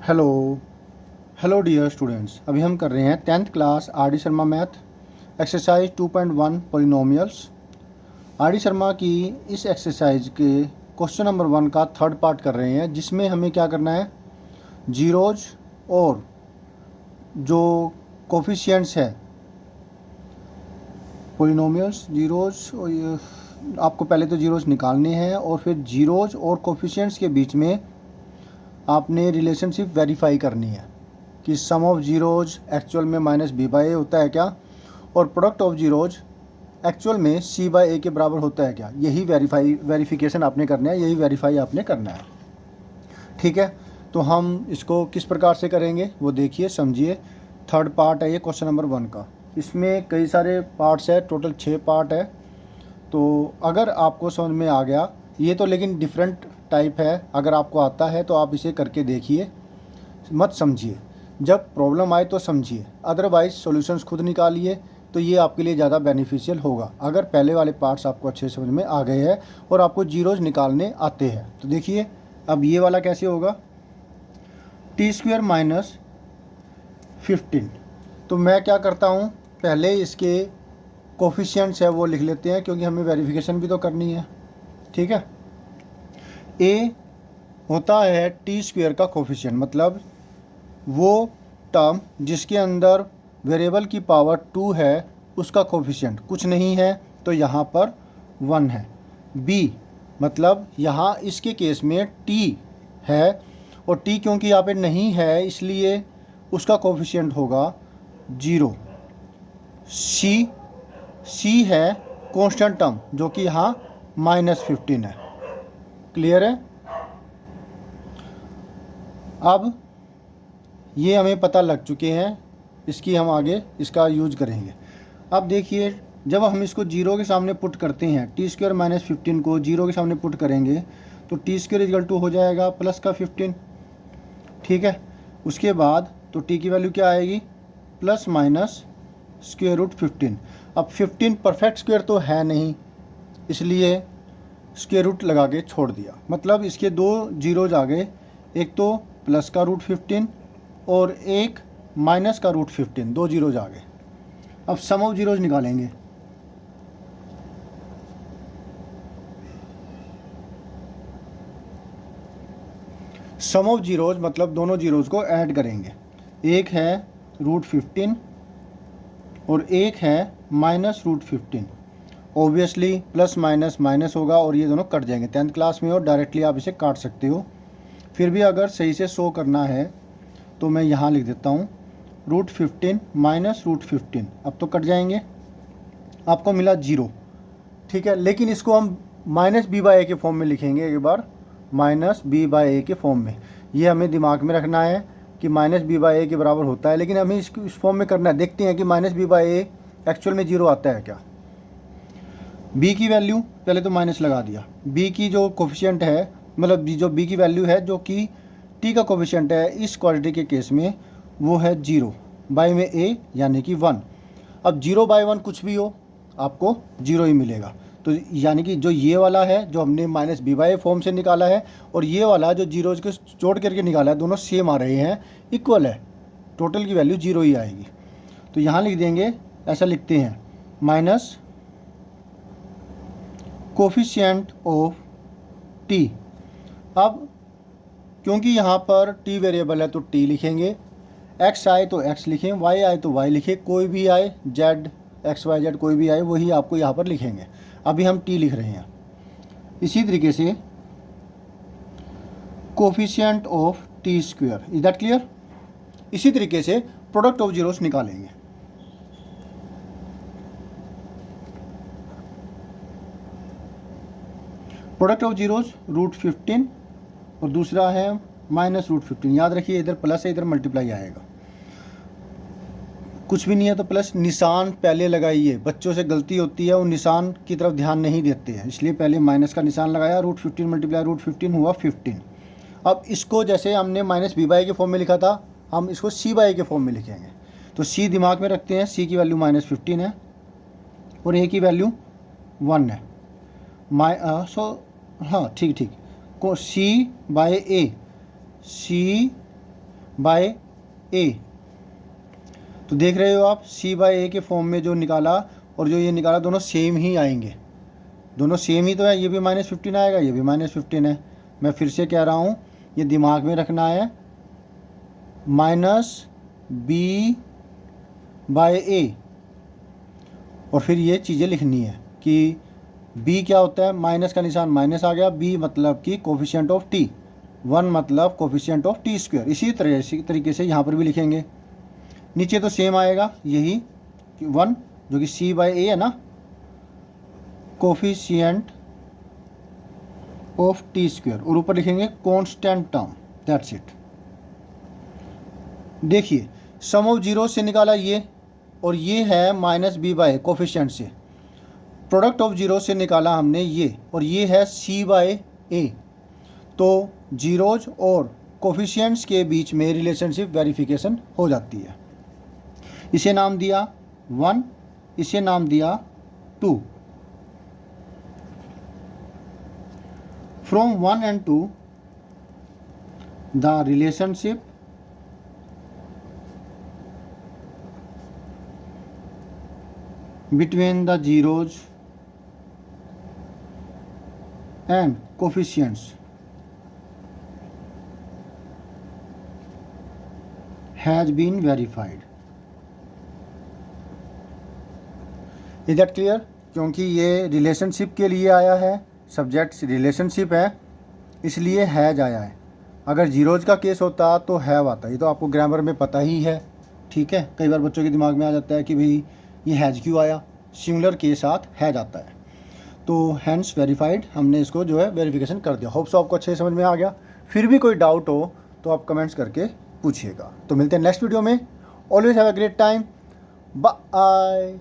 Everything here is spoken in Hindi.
हेलो हेलो डियर स्टूडेंट्स, अभी हम कर रहे हैं 10th class R D Sharma math exercise 2.1 polynomials. R D Sharma की इस एक्सरसाइज के क्वेश्चन नंबर 1 का थर्ड पार्ट कर रहे हैं, जिसमें हमें क्या करना है, जीरोज और जो कोफिशिएंट्स है पोलिनोमियल्स, जीरोज आपको पहले तो जीरोज निकालने हैं और फिर जीरोज और कोफिशिएंट्स के बीच में आपने रिलेशनशिप वेरीफाई करनी है कि सम ऑफ जीरोज एक्चुअल में माइनस बी बाई ए होता है क्या, और प्रोडक्ट ऑफ जीरोज एक्चुअल में सी बाई ए के बराबर होता है क्या। यही वेरिफिकेशन आपने करना है, यही वेरीफाई आपने करना है। ठीक है, तो हम इसको किस प्रकार से करेंगे वो देखिए, समझिए। थर्ड पार्ट है ये क्वेश्चन नंबर 1 का। इसमें कई सारे पार्ट्स है, टोटल 6 पार्ट है। तो अगर आपको समझ में आ गया ये तो, लेकिन डिफरेंट टाइप है, अगर आपको आता है तो आप इसे करके देखिए, मत समझिए। जब प्रॉब्लम आए तो समझिए, अदरवाइज सॉल्यूशंस खुद निकालिए, तो ये आपके लिए ज़्यादा बेनिफिशियल होगा। अगर पहले वाले पार्ट्स आपको अच्छे समझ में आ गए हैं और आपको जीरोज निकालने आते हैं तो देखिए अब ये वाला कैसे होगा, t² माइनस 15। तो मैं क्या करता हूँ, पहले इसके कोफिशिएंट्स है वो लिख लेते हैं, क्योंकि हमें वेरिफिकेशन भी तो करनी है। ठीक है, a होता है t² का कोफिशिएंट, मतलब वो टर्म जिसके अंदर वेरिएबल की पावर 2 है उसका कोफिशिएंट कुछ नहीं है, तो यहाँ पर 1 है। b मतलब यहाँ इसके केस में t है, और t क्योंकि यहाँ पे नहीं है इसलिए उसका कोफिशिएंट होगा 0। c है कांस्टेंट टर्म जो कि यहाँ -15 है। क्लियर है। अब ये हमें पता लग चुके हैं, इसकी हम आगे इसका यूज करेंगे। अब देखिए, जब हम इसको 0 के सामने पुट करते हैं, t² माइनस 15 को 0 के सामने पुट करेंगे तो t² इक्वल टू हो जाएगा प्लस का 15। ठीक है, उसके बाद तो t की वैल्यू क्या आएगी, प्लस माइनस स्क्वायर रूट 15। अब 15 परफेक्ट स्क्वायर तो है नहीं, इसलिए स्क्वायर रूट लगा के छोड़ दिया, मतलब इसके दो जीरोज आ गए, एक तो प्लस का रूट 15 और एक माइनस का रूट 15, दो जीरोज आ गए। अब सम ऑफ जीरोज निकालेंगे। सम ऑफ जीरोज मतलब दोनों जीरोज को ऐड करेंगे, एक है रूट 15 और एक है minus root 15। Obviously plus minus minus होगा और ये दोनों कट जाएंगे। 10th क्लास में हो डायरेक्टली आप इसे काट सकते हो, फिर भी अगर सही से शो करना है तो मैं यहाँ लिख देता हूँ रूट 15 माइनस रूट 15। अब तो कट जाएंगे, आपको मिला 0। ठीक है, लेकिन इसको हम माइनस बी बाई ए के फॉर्म में लिखेंगे एक बार, माइनस बी बाई ए के फॉर्म में। ये हमें दिमाग में रखना है कि माइनस बी बाई ए के बराबर होता है, लेकिन हमें इस फॉर्म में करना है। देखते हैं कि minus B by A actual में 0 आता है क्या। b की वैल्यू पहले तो माइनस लगा दिया, b की जो कोफिशिएंट है, मतलब जो b की वैल्यू है जो कि t का कोफिशिएंट है इस क्वाड्रेटिक के केस में, वो है 0 बाई में a यानी कि 1। अब 0 बाई 1 कुछ भी हो आपको 0 ही मिलेगा। तो यानी कि जो ये वाला है जो हमने माइनस बी बाई फॉर्म से निकाला है, और ये वाला जो जीरोज के जोड़ करके निकाला है, दोनों सेम आ रहे हैं, इक्वल है, टोटल की वैल्यू 0 ही आएगी। तो यहाँ लिख देंगे, ऐसा लिखते हैं, माइनस कोफिशिएंट ऑफ t। अब क्योंकि यहाँ पर t वेरिएबल है तो t लिखेंगे, x आए तो x लिखें, y आए तो y लिखें, कोई भी आए z x y z कोई भी आए वही आपको यहाँ पर लिखेंगे। अभी हम t लिख रहे हैं। इसी तरीके से coefficient of t², is that clear. इसी तरीके से प्रोडक्ट ऑफ जीरोस निकालेंगे। प्रोडक्ट ऑफ जीरोज रूट 15 और दूसरा है माइनस रूट 15। याद रखिए इधर प्लस है, इधर मल्टीप्लाई आएगा। कुछ भी नहीं है तो प्लस निशान पहले लगाइए, बच्चों से गलती होती है, वो निशान की तरफ ध्यान नहीं देते हैं, इसलिए पहले माइनस का निशान लगाया, रूट 15 मल्टीप्लाई रूट 15 हुआ 15। अब इसको जैसे हमने माइनस बी बाई के फॉर्म में लिखा था, हम इसको सी बाई के फॉर्म में लिखेंगे। तो सी दिमाग में रखते हैं, सी की वैल्यू -15 है और ए की वैल्यू 1 है। हाँ ठीक को सी बाई ए, सी बाय ए। तो देख रहे हो आप सी बाय ए के फॉर्म में जो निकाला और जो ये निकाला दोनों सेम ही आएंगे, दोनों सेम ही तो है। ये भी -15 आएगा, ये भी -15 है। मैं फिर से कह रहा हूँ, ये दिमाग में रखना है, -b बाय ए, और फिर ये चीज़ें लिखनी है कि b क्या होता है, माइनस का निशान माइनस आ गया, b मतलब कि कोफिशिएंट ऑफ t, 1 मतलब कोफिशिएंट ऑफ t स्क्वायर। इसी तरीके से यहाँ पर भी लिखेंगे। नीचे तो सेम आएगा यही 1 जो कि c बाय ए है ना, कोफिशिएंट ऑफ टी स्क्वायर, और ऊपर लिखेंगे कांस्टेंट टर्म, दैट्स इट। देखिए सम ऑफ जीरो से निकाला ये, और ये है -b बाय कोफिशिएंट से। प्रोडक्ट ऑफ जीरो से निकाला हमने ये, और ये है c बाय ए। तो जीरोज और कोफिशिएंट्स के बीच में रिलेशनशिप वेरिफिकेशन हो जाती है। इसे नाम दिया 1, इसे नाम दिया 2। From 1 and 2, the relationship between the zeros and coefficients has been verified. Is that clear? क्योंकि ये रिलेशनशिप के लिए आया है, सब्जेक्ट रिलेशनशिप है, इसलिए हैज आया है। अगर जीरोज का केस होता तो हैव आता, ये तो आपको ग्रामर में पता ही है, ठीक है। कई बार बच्चों के दिमाग में आ जाता है कि भाई ये हैज क्यों आया, सिंगुलर के साथ हैज आता है। तो हैंस वेरीफाइड, हमने इसको जो है वेरिफिकेशन कर दिया। होप सो आपको अच्छे समझ में आ गया। फिर भी कोई डाउट हो तो आप कमेंट्स करके पूछिएगा। तो मिलते हैं नेक्स्ट वीडियो में। Always have a great time, bye.